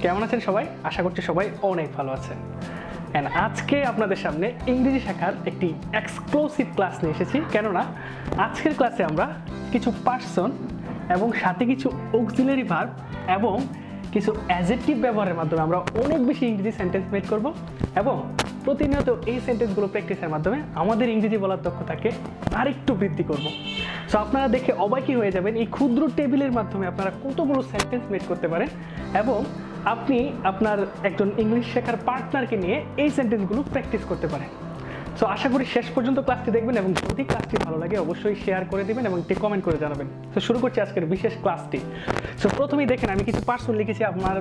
কেমন আছেন সবাই? আশা করছি সবাই অনেক ভালো আছেন। এন্ড আজকে আপনাদের সামনে ইংরেজি শেখার একটি এক্সক্লুসিভ ক্লাস নিয়ে এসেছি। কেননা আজকের ক্লাসে আমরা কিছু পার্সন এবং সাথে কিছু অক্সিলারি ভার্ব এবং কিছু অ্যাডজেক্টিভ ব্যবহারের মাধ্যমে আমরা অনেক বেশি ইংরেজি সেন্টেন্স মেক করব এবং প্রতিনিয়ত এই সেন্টেন্সগুলো প্র্যাকটিসের মাধ্যমে আমাদের ইংরেজি বলার দক্ষতাকে আরেকটু বৃদ্ধি করব। সো আপনারা দেখে অবাকই হয়ে যাবেন এই ক্ষুদ্র টেবিলের মাধ্যমে আপনারা কতগুলো সেন্টেন্স মেক করতে পারেন এবং আপনি আপনার একজন ইংলিশ শেখার পার্টনারকে নিয়ে এই সেন্টেন্সগুলো প্র্যাকটিস করতে পারেন। সো আশা করি শেষ পর্যন্ত ক্লাসটি দেখবেন এবং যদি ক্লাসটি ভালো লাগে অবশ্যই শেয়ার করে দিবেন এবং একটি কমেন্ট করে জানাবেন। তো শুরু করছি আজকের বিশেষ ক্লাসটি। সো প্রথমেই দেখেন আমি কিছু পার্সন লিখেছি। আপনার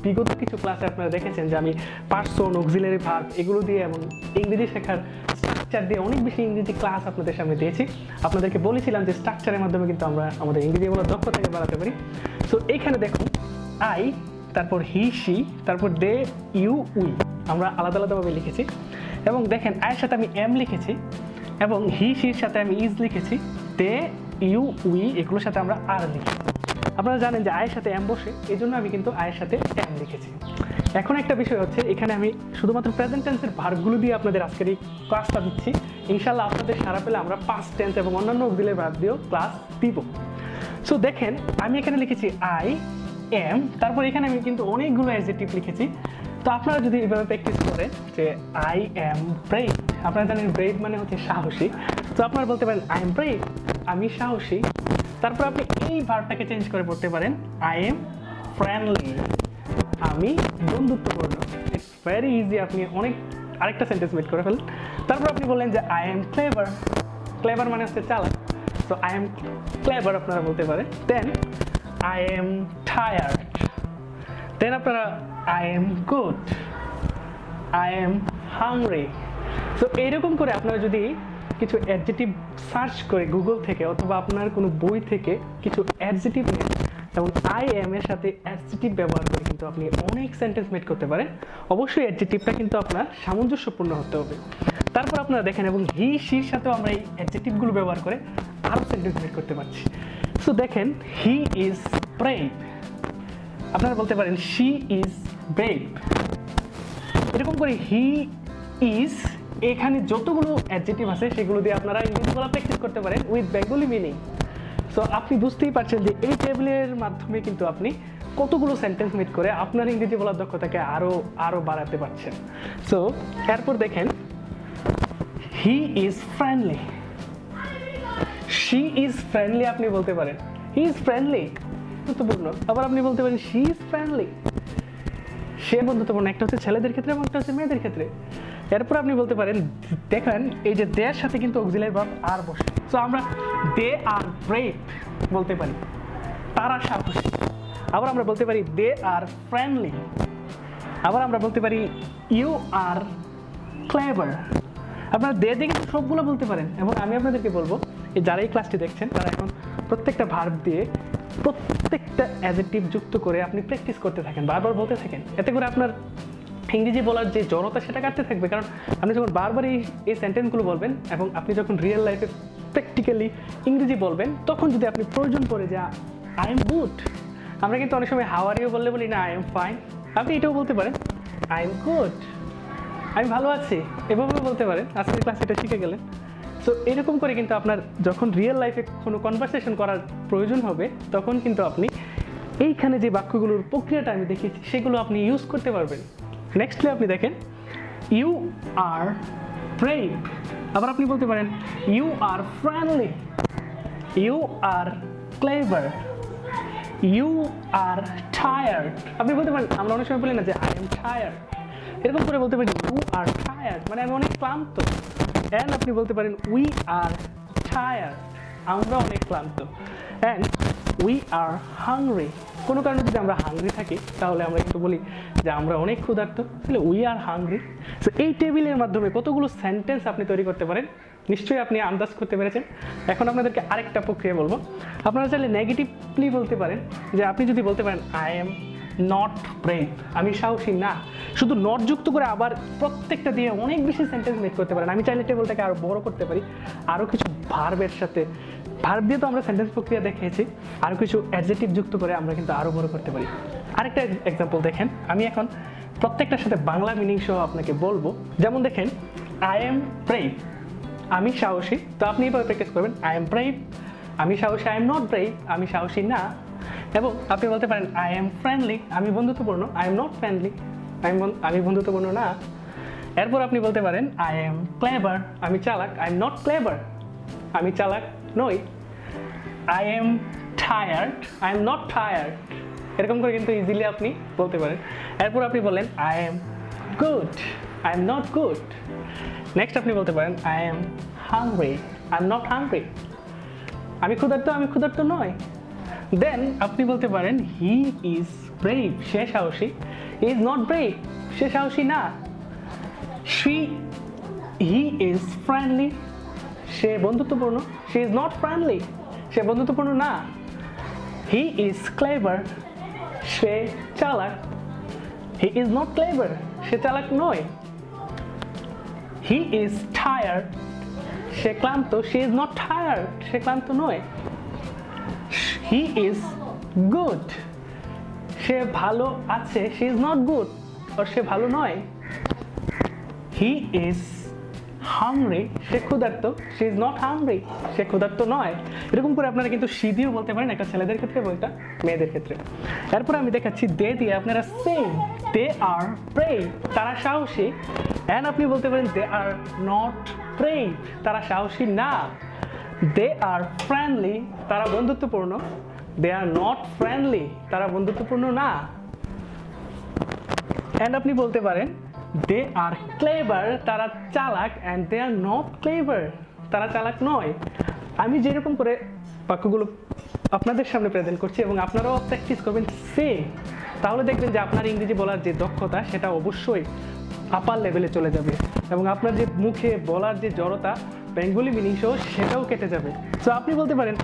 বিগত কিছু ক্লাসে আপনারা দেখেছেন যে আমি পার্সন, অক্সিলারি ভার্ব এগুলো দিয়ে এবং ইংরেজি শেখার স্ট্রাকচার দিয়ে অনেক বেশি ইংরেজি ক্লাস আপনাদের সামনে দিয়েছি। আপনাদেরকে বলেছিলাম যে স্ট্রাকচারের মাধ্যমে কিন্তু আমরা আমাদের ইংরেজি বলার দক্ষতাকে বাড়াতে পারি। সো এইখানে দেখুন আই, তারপর হি সি, তারপর দে ইউ উই আমরা আলাদা আলাদাভাবে লিখেছি এবং দেখেন আয়ের সাথে আমি এম লিখেছি এবং হি সির সাথে আমি ইজ লিখেছি, দে ইউ উই এগুলোর সাথে আমরা আর লিখি। আপনারা জানেন যে আয়ের সাথে এম বসে, এই জন্য আমি কিন্তু আয়ের সাথে এম লিখেছি। এখন একটা বিষয় হচ্ছে এখানে আমি শুধুমাত্র প্রেজেন্ট টেন্সের ভার্বগুলো দিয়ে আপনাদের আজকের এই ক্লাসটা দিচ্ছি। ইনশাল্লাহ আপনাদের সারা পেলে আমরা পাস্ট টেন্স এবং অন্যান্য অক্সিলারি ভার্ব দিয়েও ক্লাস দিব। সো দেখেন আমি এখানে লিখেছি আই এম, তারপর এখানে আমি কিন্তু অনেকগুলো অ্যাডজেক্টিভ লিখেছি। তো আপনারা যদি এইভাবে প্র্যাকটিস করেন যে আই এম ব্রেভ, আপনারা জানেন ব্রেভ মানে হচ্ছে সাহসী। তো আপনারা বলতে পারেন আই এম ব্রেভ, আমি সাহসী। তারপর আপনি এই ভার্বটাকে চেঞ্জ করে পড়তে পারেন আই এম ফ্রেন্ডলি, আমি বন্ধুত্বপূর্ণ। ইটস ভেরি ইজি, আপনি অনেক আরেকটা সেন্টেন্স মেক করে ফেলেন। তারপর আপনি বললেন যে আই এম ক্লেভার, ক্লেভার মানে হচ্ছে চালাক। সো আই এম ক্লেভার আপনারা বলতে পারেন। দেন I am tired. Then আপনারা I am good. I am hungry. So এইরকম করে আপনারা যদি কিছু অ্যাডজেক্টিভ সার্চ করে গুগল থেকে অথবা আপনার কোনো বই থেকে কিছু অ্যাডজেক্টিভ নেন এবং I am এর সাথে অ্যাডজেক্টিভ ব্যবহার করে কিন্তু আপনি অনেক সেন্টেন্স মেক করতে পারেন। অবশ্যই অ্যাডজেক্টিভটা কিন্তু আপনার সামঞ্জস্যপূর্ণ হতে হবে। তারপর আপনারা দেখেন এবং হি সির সাথেও আমরা এই অ্যাডজেক্টিভগুলো ব্যবহার করে আরও সেন্টেন্স মেক করতে পারছি। সো দেখেন হি ইজ ব্রেভ, আপনারা বলতে পারেন শি ইজ ব্রেভ। এরকম করে হি ইজ, এখানে যতগুলো অ্যাডজেক্টিভ আছে সেগুলো দিয়ে আপনারা ইংরেজি বলা প্র্যাকটিস করতে পারেন উইথ বেঙ্গলি মিনিং। সো আপনি বুঝতেই পারছেন যে এই টেবিলের মাধ্যমে কিন্তু আপনি কতগুলো সেন্টেন্স মেক করে আপনার ইংরেজি বলার দক্ষতাকে আরও বাড়াতে পারছেন। সো এরপর দেখেন he is friendly, she is friendly আপনি বলতে পারেন। হি ইজ ফ্রেন্ডলি বন্ধুত্বপূর্ণ, আবার আপনি বলতে পারেন শি ইজ ফ্রেন্ডলি, সে বন্ধুত্বপূর্ণ। একটা হচ্ছে ছেলেদের ক্ষেত্রে এবং একটা হচ্ছে মেয়েদের ক্ষেত্রে। এরপর আপনি বলতে পারেন দেখেন এই যে দেয়ার সাথে কিন্তু অক্সিলারি ভার্ব আর বসে। সো আমরা দে আর ব্রেভ বলতে পারি, তারা সাহসী। আবার আমরা বলতে পারি দে আর ফ্রেন্ডলি। আবার আমরা বলতে পারি ইউ আর ক্লেভার। আপনারা দে দিয়ে কিন্তু সবগুলো বলতে পারেন এবং আমি আপনাদেরকে বলবো যারা এই ক্লাসটি দেখছেন তারা এখন প্রত্যেকটা ভার্ব দিয়ে প্রত্যেকটা অ্যাডজেক্টিভ যুক্ত করে আপনি প্র্যাকটিস করতে থাকেন, বারবার বলতে থাকেন। এতে করে আপনার ইংরেজি বলার যে জড়তা সেটা কাটতে থাকবে। কারণ আপনি যখন বারবার এই সেন্টেন্সগুলো বলবেন এবং আপনি যখন রিয়েল লাইফে প্র্যাকটিক্যালি ইংরেজি বলবেন তখন যদি আপনি প্রয়োজন পড়ে যে আই এম গুড, আমরা কিন্তু অনেক সময় হাউ আর ইউ বললে বলি না আই এম ফাইন, আপনি এটাও বলতে পারেন আই এম গুড, আমি ভালো আছি, এভাবে বলতে পারেন। আজকের ক্লাসে এটা শিখে গেলেন। সো এরকম করে কিন্তু আপনার যখন রিয়েল লাইফে কোনো কনভারসেশন করার প্রয়োজন হবে তখন কিন্তু আপনি এইখানে যে বাক্যগুলোর প্রক্রিয়াটা আমি দেখিয়েছি সেগুলো আপনি ইউজ করতে পারবেন। নেক্সটলি আপনি দেখেন ইউ আর ব্রেভ, আবার আপনি বলতে পারেন you are friendly, you are clever, you are tired. আপনি বলতে পারেন, আমরা অনেক সময় বলি না যে আই এম টায়ার্ড, এরকম করে বলতে পারেন ইউ আর টায়ার্ড মানে আমি অনেক ক্লান্ত। অ্যান্ড আপনি বলতে পারেন উই আর টায়ার্ড, আমরা অনেক ক্লান্ত। অ্যান্ড উই আর হাংরি, কোনো কারণে যদি আমরা হাংরি থাকি তাহলে আমরা কিন্তু বলি যে আমরা অনেক ক্ষুধার্ত, তাহলে উই আর হাংরি। সো এই টেবিলের মাধ্যমে কতগুলো সেন্টেন্স আপনি তৈরি করতে পারেন নিশ্চয়ই আপনি আন্দাজ করতে পেরেছেন। এখন আপনাদেরকে আরেকটা প্রক্রিয়া বলবো। আপনারা চাইলে নেগেটিভলি বলতে পারেন যে আপনি যদি বলতে পারেন আই এম নট ব্রেভ, আমি সাহসী না, শুধু নট যুক্ত করে আবার প্রত্যেকটা দিয়ে অনেক বেশি সেন্টেন্স মেক করতে পারেন। আমি চাইলে টেবিলটাকে আরও বড় করতে পারি, আরও কিছু ভার্বের সাথে, ভার্ব দিয়ে তো আমরা সেন্টেন্স প্রক্রিয়া দেখিয়েছি, আরও কিছু অ্যাডজেক্টিভ যুক্ত করে আমরা কিন্তু আরও বড় করতে পারি। আরেকটা এক্সাম্পল দেখেন, আমি এখন প্রত্যেকটার সাথে বাংলা মিনিং সহ আপনাকে বলবো। যেমন দেখেন, আই এম ব্রেভ, আমি সাহসী। তো আপনি এভাবে প্র্যাকটিস করবেন, আই এম ব্রেভ, আমি সাহসী। আই এম নট ব্রেভ, আমি সাহসী না। এবং আপনি বলতে পারেন, আই এম ফ্রেন্ডলি, আমি বন্ধুত্বপূর্ণ। আই এম নট ফ্রেন্ডলি, আমি বন্ধুত্বপূর্ণ না। এরপর আপনি বলতে পারেন, আই এম ক্লেভার, আমি চালাক। আই এম নট ক্লেভার, আমি চালাক নই। I am tired, I am not tired. এরকম করে কিন্তু ইজিলি আপনি বলতে পারেন। এরপর আপনি বলেন, I am good, I am not good. Next আপনি বলতে পারেন, I am hungry, I am not hungry, আমি ক্ষুধার্ত নয়। দেন আপনি বলতে পারেন, হি ইজ ব্রেভ, সে সাহসী। হি ইজ নট ব্রেভ, সে সাহসী না। হি ইজ ফ্রেন্ডলি, সে বন্ধুত্বপূর্ণ। শি ইজ নট ফ্রেন্ডলি, সে বন্ধুত্বপূর্ণ না। হি ইজ ক্লেভার, সে চালাক। হি ইজ নট ক্লেভার, সে চালাক নয়। হি ইজ টায়ার্ড, সে ক্লান্ত। শি ইজ নট টায়ার্ড, সে ক্লান্ত নয়। হি ইজ গুড, সে ভালো আছে। শি ইজ নট গুড, আর সে ভালো নয়। হি ইজ হাংরি, সে ক্ষুধার্ত। শি ইজ নট হাংরি, সে ক্ষুধার্ত নয়। এরকম করে আপনারা কিন্তু শি দিয়েও বলতে পারেন, একটা ছেলেদের ক্ষেত্রে এবং একটা মেয়েদের ক্ষেত্রে। এরপর আমি দেখাচ্ছি দে দিয়ে, আপনারা সেম, দে আর ব্রেভ, তারা সাহসী। অ্যান্ড আপনি বলতে পারেন, দে আর নট ব্রেভ, তারা সাহসী না। দে আর ফ্রেন্ডলি, তারা বন্ধুত্বপূর্ণ। দে আর নট ফ্রেন্ডলি, তারা বন্ধুত্বপূর্ণ না। অ্যান্ড আপনি বলতে পারেন, দে আর ক্লেভার, তারা চালাক। And they are not clever, তারা চালাক নয়। আমি যেরকম করে বাক্যগুলো আপনাদের সামনে প্রেজেন্ট করছি এবং আপনারাও প্র্যাকটিস করবেন সেম, তাহলে দেখবেন যে আপনার ইংরেজি বলার যে দক্ষতা সেটা অবশ্যই আপার লেভেলে চলে যাবে এবং আপনার যে মুখে বলার যে জড়তা, বেঙ্গলি মিনিং সহ, সেটাও কেটে যাবে। সো আপনি বলতে পারেন,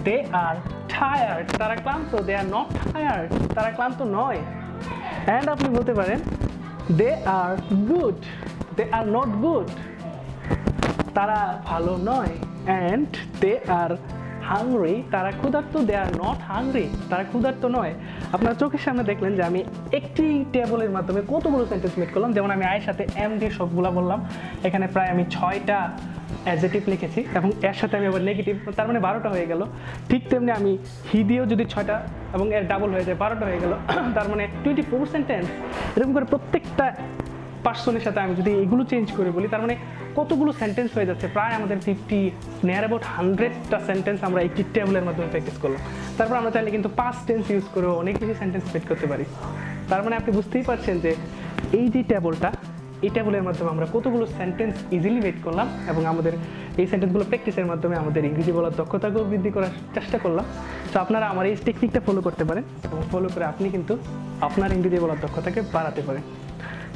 দে আর টায়ার্ড, তারা ক্লান্ত। দে আর নট টায়ার্ড, তারা ক্লান্ত নয়। অ্যান্ড আপনি বলতে পারেন, they are good, they are not good, তারা ভালো নয়। অ্যান্ড দে আর হাংরি, তারা ক্ষুধার্ত। দে আর নট হাংরি, তারা ক্ষুধার্ত নয়। আপনার চোখের সামনে দেখলেন যে আমি একটি টেবলের মাধ্যমে কতগুলো সেন্টেন্স মেক করলাম। যেমন আমি আয়ের সাথে এম দিয়ে সবগুলো বললাম, এখানে প্রায় আমি 6টা অ্যাডজেক্টিভ লিখেছি এবং এর সাথে আমি আবার নেগেটিভ, তার মানে 12টা হয়ে গেল। ঠিক তেমনি আমি হি দিয়েও যদি 6টা এবং এর ডাবল হয়ে যায়, 12টা হয়ে গেল, তার মানে 24 সেন্টেন্স। এরকম করে প্রত্যেকটা পার্সনের সাথে আমি যদি এগুলো চেঞ্জ করে বলি, তার মানে কতগুলো সেন্টেন্স হয়ে যাচ্ছে। প্রায় আমাদের নিয়ার অ্যাবাউট 100টা সেন্টেন্স আমরা একটি টেবলের মাধ্যমে প্র্যাকটিস করলাম। তারপর আমরা চাইলে কিন্তু পাস্ট টেন্স ইউজ করে অনেক বেশি সেন্টেন্স মেক করতে পারি। তার মানে আপনি বুঝতেই পারছেন যে এই যে টেবলটা, এই টেবলের মাধ্যমে আমরা কতগুলো সেন্টেন্স ইজিলি মেক করলাম এবং আমাদের এই সেন্টেন্সগুলো প্র্যাকটিসের মাধ্যমে আমাদের ইংরেজি বলার দক্ষতাকেও বৃদ্ধি করার চেষ্টা করলাম। তো আপনারা আমার এই টেকনিকটা ফলো করতে পারেন এবং ফলো করে আপনি কিন্তু আপনার ইংরেজি বলার দক্ষতাকে বাড়াতে পারেন।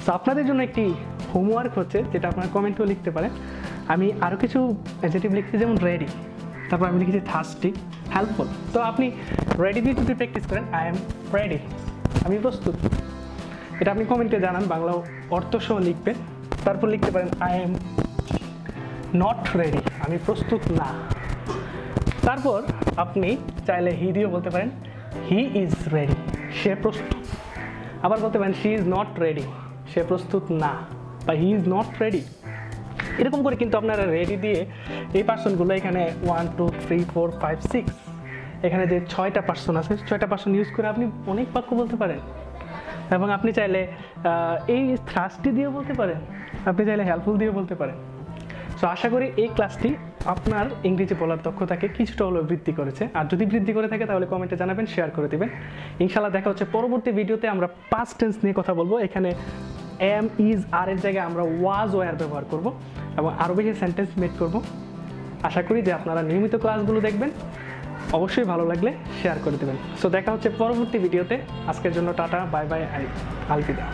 তো আপনাদের জন্য একটি হোমওয়ার্ক হচ্ছে, যেটা আপনারা কমেন্টেও লিখতে পারেন। আমি আরও কিছু অ্যাডজেক্টিভ লিখছি, যেমন রেডি, তারপর আমি লিখেছি থার্স্টি, হেল্পফুল। তো আপনি রেডি দিয়ে যদি প্র্যাকটিস করেন, আই এম রেডি, আমি প্রস্তুত, এটা আপনি কমেন্টে জানান, বাংলা অর্থ সহ লিখবেন। তারপর লিখতে পারেন, আই এম নট রেডি, আমি প্রস্তুত না। তারপর আপনি চাইলে হি দিয়েও বলতে পারেন, হি ইজ রেডি, সে প্রস্তুত। আবার বলতে পারেন, শি ইজ নট রেডি, সে প্রস্তুত না, বা হি ইজ নট রেডি। এরকম করে কিন্তু আপনারা রেডি দিয়ে এই পার্সনগুলো, এখানে 1 2 3 4 5 6, এখানে যে 6টা পার্সন আছে, 6টা পার্সন ইউজ করে আপনি অনেক বাক্য বলতে পারেন। এবং আপনি চাইলে এই থার্স্টি দিয়েও বলতে পারেন, আপনি চাইলে হেল্পফুল দিয়েও বলতে পারেন। সো আশা করি এই ক্লাসটি আপনার ইংরেজি বলার দক্ষতাকে কিছুটা হলেও বৃদ্ধি করেছে। আর যদি বৃদ্ধি করে থাকে তাহলে কমেন্টে জানাবেন, শেয়ার করে দেবেন। ইনশাআল্লাহ দেখা হচ্ছে পরবর্তী ভিডিওতে। আমরা পাস্ট টেন্স নিয়ে কথা বলবো। এখানে এম, ইজ, আর এর জায়গায় আমরা ওয়াজ, ওয়ার ব্যবহার করব এবং আরও বেশি সেন্টেন্স মেক করব। আশা করি যে আপনারা নিয়মিত ক্লাসগুলো দেখবেন। অবশ্যই ভালো লাগলে শেয়ার করে দেবেন। সো দেখা হচ্ছে পরবর্তী ভিডিওতে। আজকের জন্য টাটা, বাই বাই, আলবিদা।